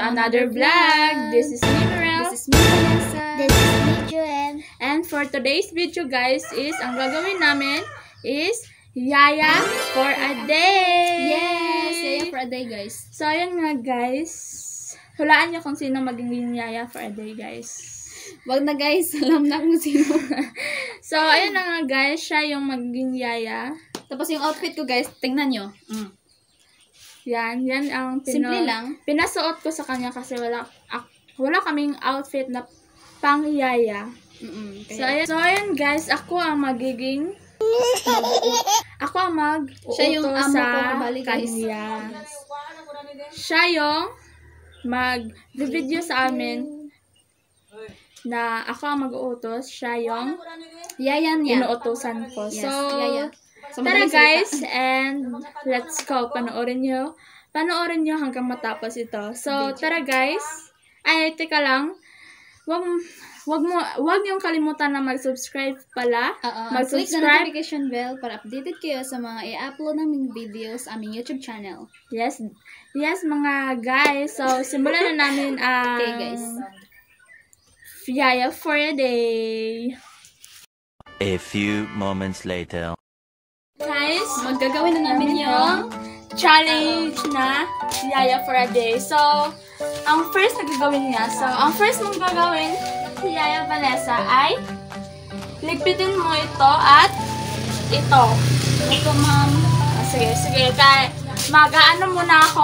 another vlog. This is me, Mirel. This is me, Vanessa. This is me, Joanne. And for today's video, guys, is ang gagawin namin is yaya for a day. Yes! Yaya for a day, guys. So, ayan nga, guys. Hulaan niyo kung sino maging yaya for a day, guys. Wag na, guys. Alam na kung sino. So, ayan na nga, guys. Siya yung maging yaya. Tapos yung outfit ko, guys, tingnan nyo. Yan ang Simple lang. pinasuot ko sa kanya kasi wala kaming outfit na pang yaya. So, ayan guys, ako ang magiging Siya yung mag-uutos amo sa ko, kabali, guys. kanya. Siya yung mag-video sa amin na ako ang mag-uutos. Siya yung Yayan yan. inuutosan ko. Yes, So, yaya. So, tara madaling guys, salita. and let's go. Panoorin nyo hanggang matapos ito. So, tara guys. Ay, teka lang. Wag niyong kalimutan na mag-subscribe pala. Click the Mag-subscribe. notification bell para updated kayo sa mga i-upload naming videos sa aming YouTube channel. Yes, mga guys. So, simulan na namin ang Okay, guys. yaya for a day. A few moments later. Guys, Maggagawin na namin yung challenge na yaya for a day. So, ang first na gagawin niya, ang first mong gagawin, si Yaya Vanessa, ay ligpitin mo ito at ito. ito, ma'am. Sige. Mag-ano muna ako,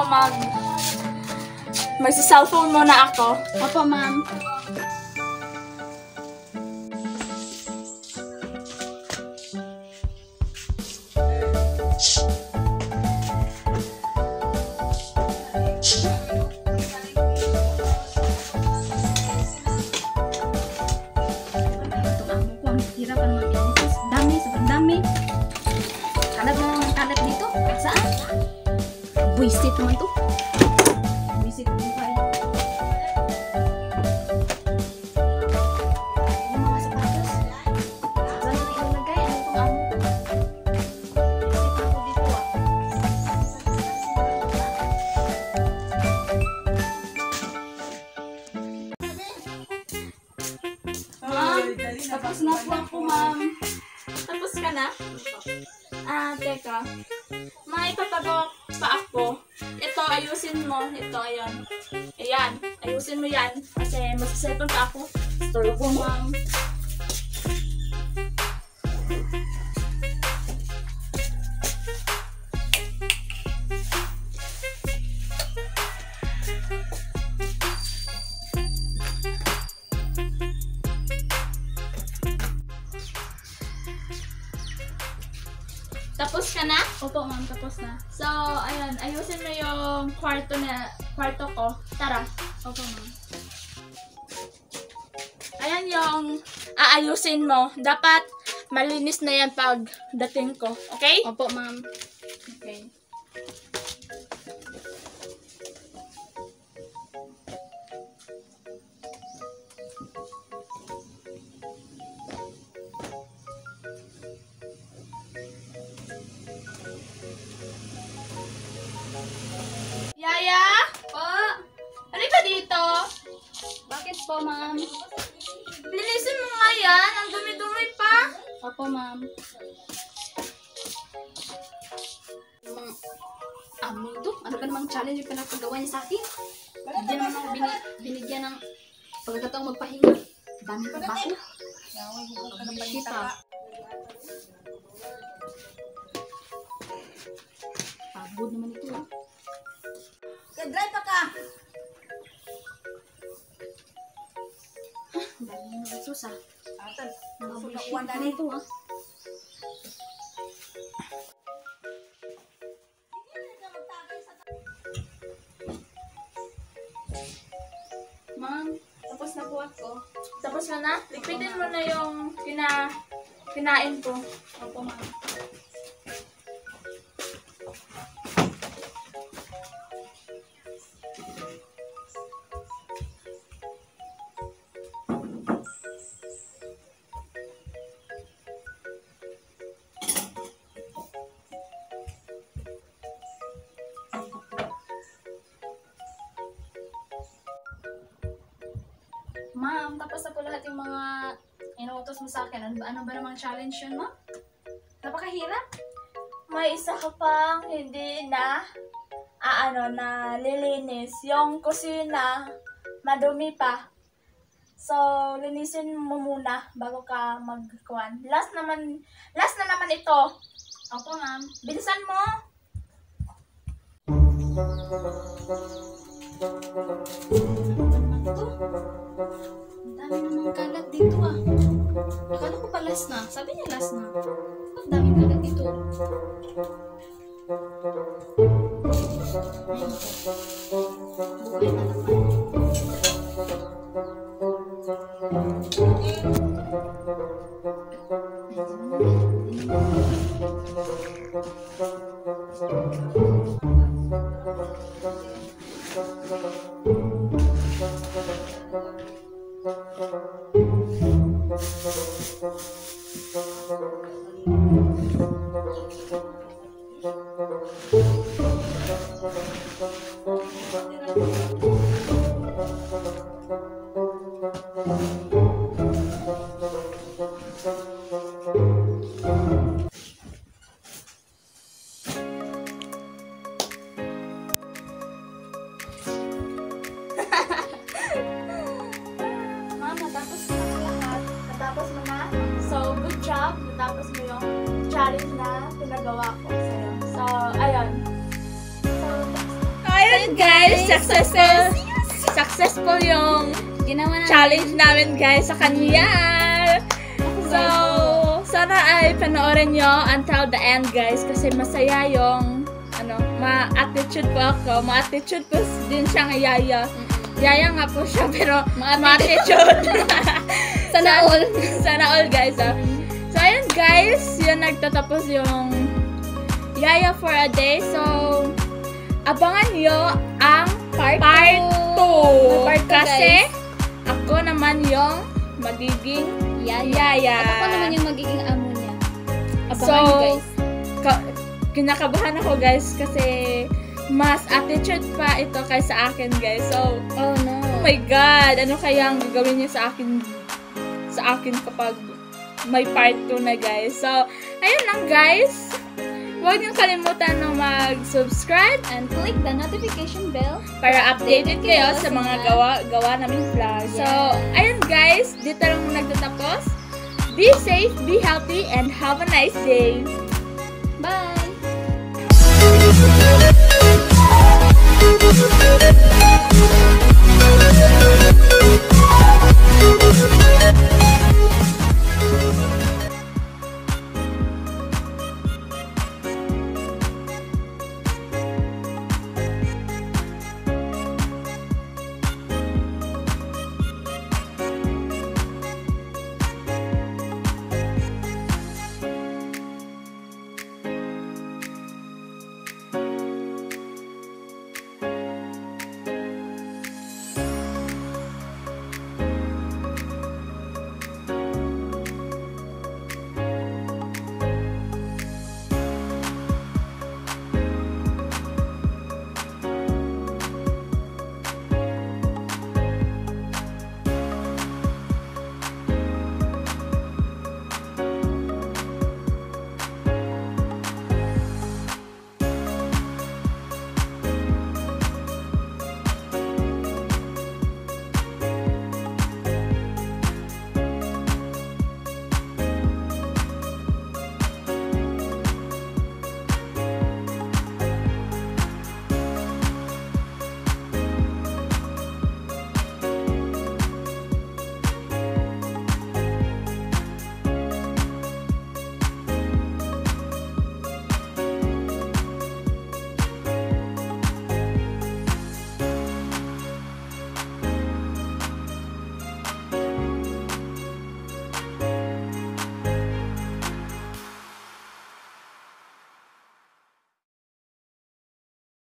magsi-cellphone muna ako. Opo, ma'am. Hirapan mag-inis. Sobrang dami. Kalat dito. Saan? Buisit naman to. Buisit naman pa eh. Yung mga sapatos. Saan na ilalagay? Ano itong amo? Buisit ako dito ah. Ma'am, tapos na po ako, ma'am. Tapos ka na? Teka. May papagawa pa ako. Ito, ayusin mo. Ito, ayan. Ayan, ayusin mo yan. Kasi mag-cellphone pa ako. Store ko, ma'am. Tapos ka na? Opo, ma'am. Tapos na. So, ayan, ayusin mo yung kwarto ko. Tara. Opo, ma'am. Ayan yung aayusin mo. Dapat malinis na yan pag dating ko. Okay? Opo, ma'am. Okay. Yaya? Po! Halika dito. Bakit po, ma'am? Linisin mo nga yan. Ang dumi-dumi pa. Opo, ma'am. Ito? Ano ba namang challenge yung pinapagawa niya sa akin? Hindi naman ako binigyan ng pagkakataong magpahinga. Dami pa ba ako? Shit ah. Pagod naman ito ah. Drive pa ka. Ang dami ng resos ah. Mga bullshit Sukakuan na na ito ah. Ma'am, tapos na po ako. Tapos ka na? Ligpitin mo na yung kinain ko. Opo, ma'am. Ma'am, tapos na po lahat yung mga inuutos mo sa akin. Ano ba namang challenge yun, ma'am? Napakahirap. May isa ka pang hindi na na lilinis. Yung kusina, madumi pa. So, linisin mo muna bago ka magkuhan. Last na naman ito. Opo, ma'am. Bilisan mo. Ang dami namang kalat dito ah. Akala ko pa last na. Sabi niya last na. Ang daming kalat dito. Buhay na naman. Ma'am, natapos mo na lahat. Natapos mo na. So, good job. Natapos mo yung challenge na pinagawa ko sa'yo. So, ayun. Ayun guys, successful yung Ginawa na challenge namin guys sa kanya. So, sana ay panoorin nyo until the end guys kasi masaya yung ma-attitude po ako. Ma-attitude po din siyang yaya. Yaya nga po siya pero ma-attitude. Sana all. Sana all guys. So, ayun guys, yun nagtatapos yung Yaya for a Day. So, abangan nyo ang part 2. Kasi, ako naman yung magiging Yaya. At ako naman yung magiging amo niya. Abangan So, niyo, guys. kinakabahan ako guys kasi mas attitude pa ito kaysa akin guys. So, Oh no. oh my God, ano kaya ang gagawin niya sa akin kapag may part 2 na guys. So, ayun lang guys. Huwag niyong kalimutan na mag-subscribe And click the notification bell. para updated kayo sa mga gawa naming vlog. So, ayun guys, dito lang nagtatapos. Be safe, be healthy, and have a nice day. Bye!